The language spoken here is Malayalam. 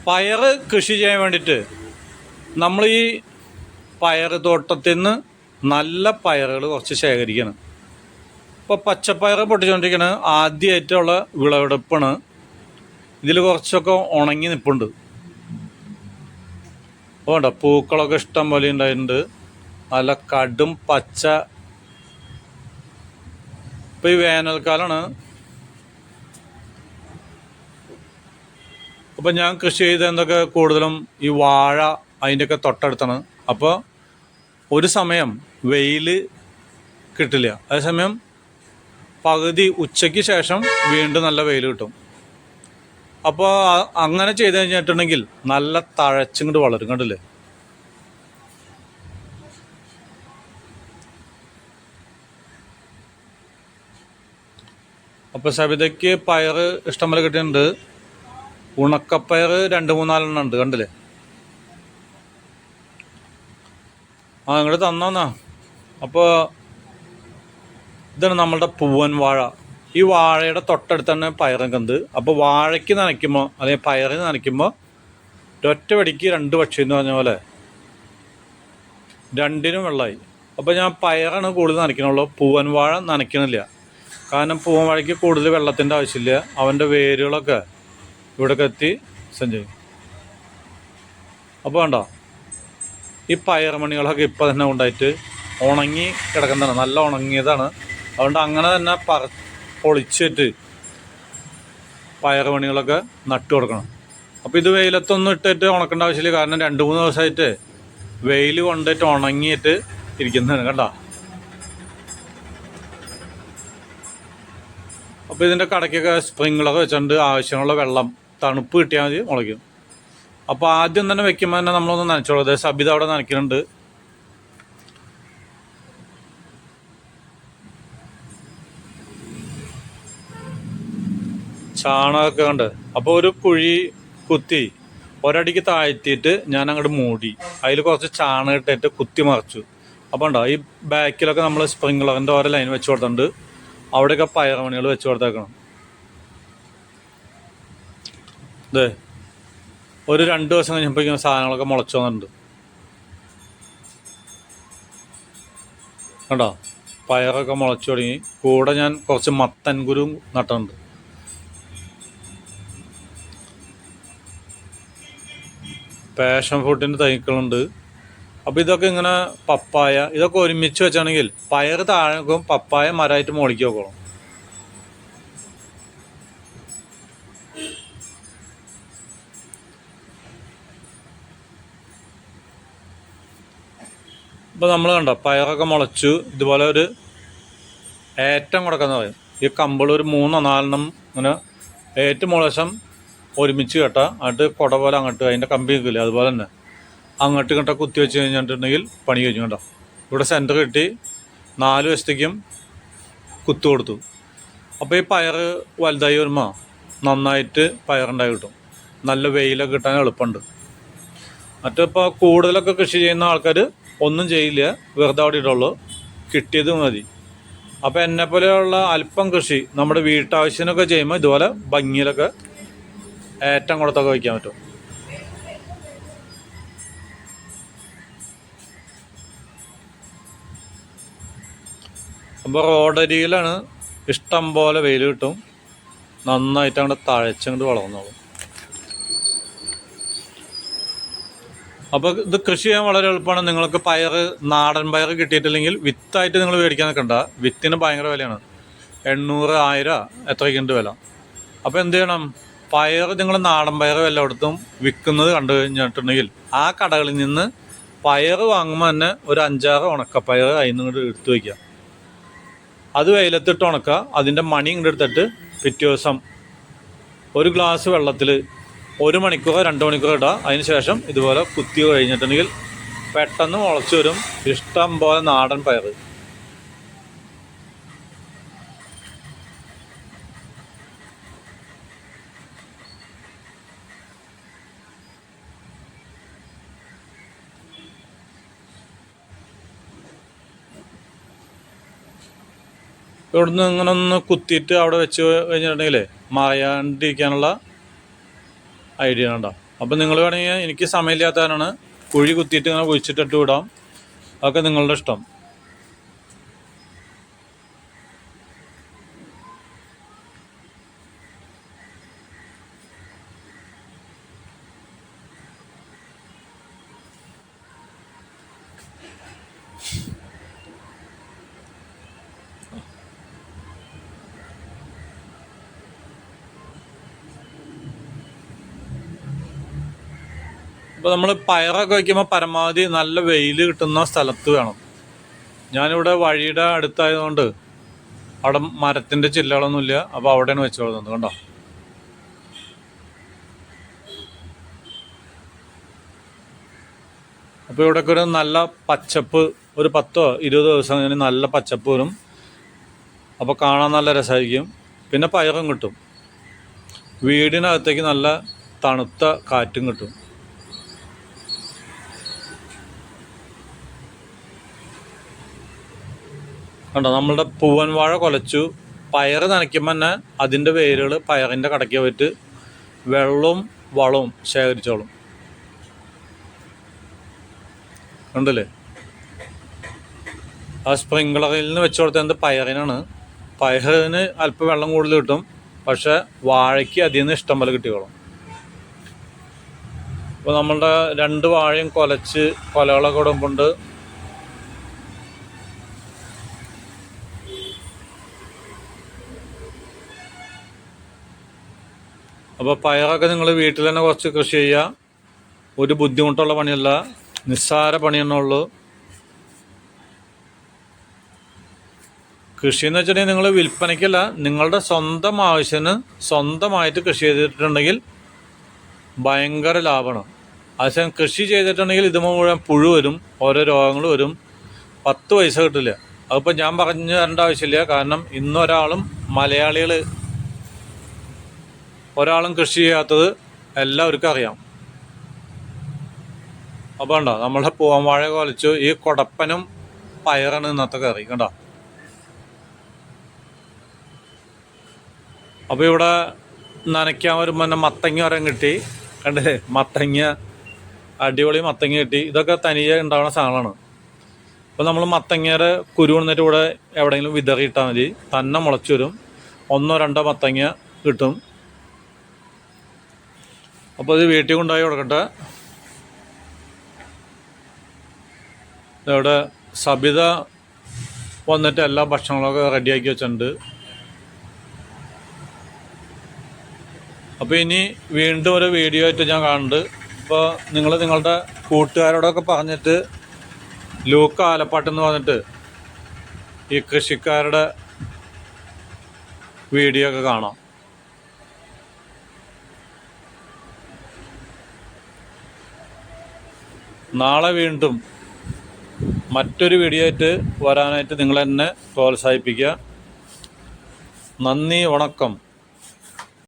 പയർ കൃഷി ചെയ്യാൻ വേണ്ടിയിട്ട് നമ്മൾ ഈ പയർ തോട്ടത്തിൽ നിന്ന് നല്ല പയറുകൾ കുറച്ച് ശേഖരിക്കണം. ഇപ്പോൾ പച്ചപ്പയർ പൊട്ടിച്ചുകൊണ്ടിരിക്കണ ആദ്യമായിട്ടുള്ള വിളവെടുപ്പാണ്. ഇതിൽ കുറച്ചൊക്കെ ഉണങ്ങി നിൽപ്പുണ്ട്. വേണ്ട പൂക്കളൊക്കെ ഇഷ്ടം പോലെ ഉണ്ടായിട്ടുണ്ട്. നല്ല കടും പച്ച. ഇപ്പോൾ ഈ വേനൽക്കാലമാണ്. അപ്പോൾ ഞാൻ കൃഷി ചെയ്ത എന്തൊക്കെ കൂടുതലും ഈ വാഴ അതിൻ്റെയൊക്കെ തൊട്ടടുത്താണ്. അപ്പോൾ ഒരു സമയം വെയിൽ കിട്ടില്ല, അതേസമയം പകുതി ഉച്ചയ്ക്ക് ശേഷം വീണ്ടും നല്ല വെയിൽ കിട്ടും. അപ്പോൾ അങ്ങനെ ചെയ്ത് കഴിഞ്ഞിട്ടുണ്ടെങ്കിൽ നല്ല തഴച്ചിങ്ങോട്ട് വളരും. കണ്ടില്ലേ? അപ്പോൾ സബിതയ്ക്ക് പയർ ഇഷ്ടംപോലെ കിട്ടിയിട്ടുണ്ട്. ഉണക്കപ്പയർ 2-3-4 ഉണ്ട്. കണ്ടില്ലേ? ഇങ്ങോട്ട് തന്നാ. അപ്പോൾ ഇതാണ് നമ്മളുടെ പൂവൻ വാഴ. ഈ വാഴയുടെ തൊട്ടടുത്ത് തന്നെ പയറൊക്കെയുണ്ട്. അപ്പോൾ വാഴയ്ക്ക് നനയ്ക്കുമ്പോൾ അല്ലെങ്കിൽ പയറിന് നനയ്ക്കുമ്പോൾ ഒറ്റ വെടിക്ക് 2 പക്ഷി എന്ന് പറഞ്ഞ പോലെ രണ്ടിനും വെള്ളമായി. അപ്പോൾ ഞാൻ പയറാണ് കൂടുതൽ നനയ്ക്കണുള്ളൂ, പൂവൻ വാഴ നനയ്ക്കണില്ല. കാരണം പൂവൻ വാഴയ്ക്ക് കൂടുതൽ വെള്ളത്തിൻ്റെ ആവശ്യമില്ല. അവൻ്റെ വേരുകളൊക്കെ ഇവിടെയൊക്കെ എത്തി ചെയ്യും. അപ്പോൾ വേണ്ട ഈ പയർ മണികളൊക്കെ ഇപ്പം തന്നെ ഉണ്ടായിട്ട് ഉണങ്ങി കിടക്കുന്നതാണ്, നല്ല ഉണങ്ങിയതാണ്. അതുകൊണ്ട് അങ്ങനെ തന്നെ പൊളിച്ചിട്ട് പയർ മണികളൊക്കെ നട്ടു കൊടുക്കണം. അപ്പോൾ ഇത് വെയിലത്തൊന്നും ഇട്ടിട്ട് ഉണക്കേണ്ട ആവശ്യമില്ല. കാരണം 2-3 ദിവസമായിട്ട് വെയിൽ കൊണ്ടിട്ട് ഉണങ്ങിയിട്ട് ഇരിക്കുന്നതാണ്. കണ്ട? അപ്പോൾ ഇതിൻ്റെ കടയ്ക്കൊക്കെ സ്പ്രിങ്കളൊക്കെ വെച്ചിട്ടുണ്ട്. ആവശ്യമുള്ള വെള്ളം തണുപ്പ് കിട്ടിയാൽ മതി, മുളയ്ക്കും. അപ്പോൾ ആദ്യം തന്നെ വെക്കുമ്പോൾ തന്നെ നമ്മളൊന്ന് നനച്ചോളൂ. സബിത അവിടെ നനയ്ക്കുന്നുണ്ട്. ചാണകമൊക്കെ ഉണ്ട്. അപ്പോൾ ഒരു കുഴി കുത്തി ഒരടിക്ക് താഴ്ത്തിയിട്ട് ഞാൻ അങ്ങോട്ട് മൂടി അതിൽ കുറച്ച് ചാണകം ഇട്ടിട്ട് കുത്തി മറച്ചു. അപ്പോൾ ഉണ്ടോ ഈ ബാക്കിലൊക്കെ നമ്മൾ സ്പ്രിങ്ക്ലറിൻ്റെ ഓരോ ലൈൻ വെച്ച് കൊടുത്തിട്ടുണ്ട്. അവിടെയൊക്കെ പയറുമണികൾ വെച്ച് കൊടുത്തേക്കണം. ഇതേ ഒരു 2 ദിവസം കഴിഞ്ഞപ്പോഴേക്കും സാധനങ്ങളൊക്കെ മുളച്ചു വന്നിട്ടുണ്ട്. കണ്ടോ? പയറൊക്കെ മുളച്ചു തുടങ്ങി. കൂടെ ഞാൻ കുറച്ച് മത്തൻ കുരു നട്ടിട്ടുണ്ട്. പാഷൻ ഫ്രൂട്ടിൻ്റെ തൈക്കളുണ്ട്. അപ്പോൾ ഇതൊക്കെ ഇങ്ങനെ പപ്പായ ഇതൊക്കെ ഒരുമിച്ച് വെച്ചാണെങ്കിൽ പയർ താഴെ നോക്കും, പപ്പായ മരമായിട്ട് മുകളിലേക്ക് നോക്കണം. ഇപ്പോൾ നമ്മൾ കണ്ടോ പയറൊക്കെ മുളച്ചു. ഇതുപോലെ ഒരു ഏറ്റം കൊടുക്കാന്ന് പറയും. ഈ കമ്പിൾ ഒരു 3-4 ഇങ്ങനെ ഏറ്റവും മുളശം ഒരുമിച്ച് കേട്ടാൽ എന്നിട്ട് കുട പോലെ അങ്ങോട്ട് അതിൻ്റെ കമ്പി നിൽക്കില്ല, അതുപോലെ തന്നെ അങ്ങോട്ട് ഇങ്ങോട്ട് കുത്തി വെച്ച് കഴിഞ്ഞിട്ടുണ്ടെങ്കിൽ പണി കഴിഞ്ഞു. കേട്ടോ? ഇവിടെ സെൻറ്റർ കിട്ടി 4 വശത്തേക്കും കുത്തു കൊടുത്തു. അപ്പോൾ ഈ പയർ വലുതായി വരുമ്പോൾ നന്നായിട്ട് പയറുണ്ടായി കിട്ടും. നല്ല വെയിലൊക്കെ കിട്ടാൻ എളുപ്പമുണ്ട്. മറ്റിപ്പോൾ കൂടുതലൊക്കെ കൃഷി ചെയ്യുന്ന ആൾക്കാർ ഒന്നും ചെയ്യില്ല, വെറുതെ അവിടെ ഇടുള്ളൂ, കിട്ടിയത് മതി. അപ്പോൾ എന്നെപ്പോലെയുള്ള അല്പം കൃഷി നമ്മുടെ വീട്ടാവശ്യത്തിനൊക്കെ ചെയ്യുമ്പോൾ ഇതുപോലെ ഭംഗിയിലൊക്കെ ഏറ്റം കൊടുത്തൊക്കെ വയ്ക്കാൻ പറ്റും. അപ്പോൾ റോഡരിയിലാണ് ഇഷ്ടം പോലെ വെയിൽ കിട്ടും. നന്നായിട്ട് അങ്ങോട്ട് തഴച്ചങ്ങോട്ട് വളർന്നോളും. അപ്പോൾ ഇത് കൃഷി ചെയ്യാൻ വളരെ എളുപ്പമാണ്. നിങ്ങൾക്ക് നാടൻ പയർ കിട്ടിയിട്ടില്ലെങ്കിൽ വിത്തായിട്ട് നിങ്ങൾ മേടിക്കാൻ നിൽക്കണ്ട. വിത്തിന് ഭയങ്കര വിലയാണ്, 800, 1000 എത്രയ്ക്കുണ്ട് വില. അപ്പോൾ എന്ത് ചെയ്യണം? പയർ നിങ്ങൾ നാടൻ പയർ എല്ലായിടത്തും വിൽക്കുന്നത് കണ്ടു കഴിഞ്ഞിട്ടുണ്ടെങ്കിൽ ആ കടകളിൽ നിന്ന് പയർ വാങ്ങുമ്പോൾ തന്നെ ഒരു 5-6 ഉണക്കപ്പയർ അതിൽ നിന്ന് എടുത്ത് വയ്ക്കുക. അത് വെയിലത്തിട്ട് ഉണക്കുക. അതിൻ്റെ മണി ഇങ്ങോട്ട് എടുത്തിട്ട് പിറ്റേ ദിവസം ഒരു ഗ്ലാസ് വെള്ളത്തിൽ 1 മണിക്കൂറോ 2 മണിക്കൂറോ ഇടുക. അതിന് ശേഷം ഇതുപോലെ കുത്തി കഴിഞ്ഞിട്ടുണ്ടെങ്കിൽ പെട്ടെന്ന് മുളച്ചു വരും ഇഷ്ടം പോലെ നാടൻ പയർ. ഇവിടുന്ന് ഇങ്ങനെ ഒന്ന് കുത്തിയിട്ട് അവിടെ വെച്ച് കഴിഞ്ഞിട്ടുണ്ടെങ്കിൽ മറയാണ്ടിരിക്കാനുള്ള ഐഡിയ ഉണ്ടോ? അപ്പം നിങ്ങൾ വേണമെങ്കിൽ, എനിക്ക് സമയമില്ലാത്തതാണ്, കുഴി കുത്തിയിട്ട് ഇങ്ങനെ കുഴിച്ചിട്ടിട്ട് വിടാം. അതൊക്കെ നിങ്ങളുടെ ഇഷ്ടം. അപ്പോൾ നമ്മൾ പയറൊക്കെ വയ്ക്കുമ്പോൾ പരമാവധി നല്ല വെയിൽ കിട്ടുന്ന സ്ഥലത്ത് വേണം. ഞാനിവിടെ വഴിയുടെ അടുത്തായതുകൊണ്ട് അവിടെ മരത്തിൻ്റെ ചില്ലകളൊന്നുമില്ല. അപ്പോൾ അവിടെയാണ് വെച്ചോളുന്നത്. കണ്ടോ? അപ്പോൾ ഇവിടെയൊക്കെ ഒരു നല്ല പച്ചപ്പ്, ഒരു 10-20 ദിവസം കഴിഞ്ഞ് നല്ല പച്ചപ്പ് വരും. അപ്പോൾ കാണാൻ നല്ല രസമായിരിക്കും. പിന്നെ പയറും കിട്ടും. വീടിനകത്തേക്ക് നല്ല തണുത്ത കാറ്റും കിട്ടും. കണ്ടോ? നമ്മളുടെ പൂവൻ വാഴ കുലച്ചു. പയർ നനയ്ക്കുമ്പോൾ തന്നെ അതിൻ്റെ വേരുകൾ പയറിൻ്റെ കടയ്ക്ക് പോയിട്ട് വെള്ളവും വളവും ശേഖരിച്ചോളും. ഉണ്ടല്ലേ? ആ സ്പ്രിങ്ക്ലറിൽ നിന്ന് വെച്ച് കൊടുത്തത് പയറിനാണ്. പയറിന് അല്പം വെള്ളം കൂടുതൽ കിട്ടും, പക്ഷെ വാഴയ്ക്ക് അതിൽ നിന്ന് ഇഷ്ടം പോലെ കിട്ടിക്കോളും. അപ്പോൾ നമ്മളുടെ 2 വാഴയും കുലച്ച് കൊലകളൊക്കെ ഇടുമ്പോണ്ട് അപ്പോൾ പയറൊക്കെ നിങ്ങൾ വീട്ടിൽ തന്നെ കുറച്ച് കൃഷി ചെയ്യുക. ഒരു ബുദ്ധിമുട്ടുള്ള പണിയല്ല, നിസ്സാര പണിയെന്നേ ഉള്ളൂ. കൃഷി എന്ന് വെച്ചിട്ടുണ്ടെങ്കിൽ നിങ്ങൾ വിൽപ്പനയ്ക്കല്ല, നിങ്ങളുടെ സ്വന്തം ആവശ്യത്തിന് സ്വന്തമായിട്ട് കൃഷി ചെയ്തിട്ടുണ്ടെങ്കിൽ ഭയങ്കര ലാഭമാണ്. അതേസമയം കൃഷി ചെയ്തിട്ടുണ്ടെങ്കിൽ ഇത് മുഴുവൻ പുഴു വരും, ഓരോ രോഗങ്ങൾ വരും, 10 പൈസ കിട്ടില്ല. അതിപ്പോൾ ഞാൻ പറഞ്ഞു തരേണ്ട ആവശ്യമില്ല. കാരണം ഇന്നൊരാളും മലയാളികൾ ഒരാളും കൃഷി ചെയ്യാത്തത് എല്ലാവർക്കും അറിയാം. അപ്പോൾ ഉണ്ടോ, നമ്മളെ പൂവൻ വാഴ കുലച്ചു. ഈ കൊടപ്പനും പയറാണ് ഇന്നത്തെ കറി. കണ്ടോ? അപ്പോൾ ഇവിടെ നനയ്ക്കാൻ വരുമ്പോൾ തന്നെ മത്തങ്ങ വരം കിട്ടി. കണ്ടില്ലേ? മത്തങ്ങ, അടിപൊളി മത്തങ്ങ കിട്ടി. ഇതൊക്കെ തനിയെ ഉണ്ടാകുന്ന സാധനമാണ്. അപ്പോൾ നമ്മൾ മത്തങ്ങയുടെ കുരു വന്നിട്ട് ഇവിടെ എവിടെയെങ്കിലും വിതറിയിട്ടാൽ മതി, തന്നെ മുളച്ചു വരും. 1-2 മത്തങ്ങ കിട്ടും. അപ്പോൾ ഇത് വീട്ടിൽ കൊണ്ടുപോയി കൊടുക്കട്ടെ. ഇവിടെ സബിത വന്നിട്ട് എല്ലാ ഭക്ഷണങ്ങളൊക്കെ റെഡിയാക്കി വെച്ചിട്ടുണ്ട്. അപ്പോൾ ഇനി വീണ്ടും ഒരു വീഡിയോ ആയിട്ട് ഞാൻ കാണുന്നുണ്ട്. അപ്പോൾ നിങ്ങൾ നിങ്ങളുടെ കൂട്ടുകാരോടൊക്കെ പറഞ്ഞിട്ട് ലൂക്ക ആലപ്പാട്ടെന്ന് പറഞ്ഞിട്ട് ഈ കൃഷിക്കാരുടെ വീഡിയോ ഒക്കെ കാണാം. നാളെ വീണ്ടും മറ്റൊരു വീഡിയോ ആയിട്ട് വരാനായിട്ട് നിങ്ങൾ എന്നെ പ്രോത്സാഹിപ്പിക്കുക. നന്ദി, വണക്കം.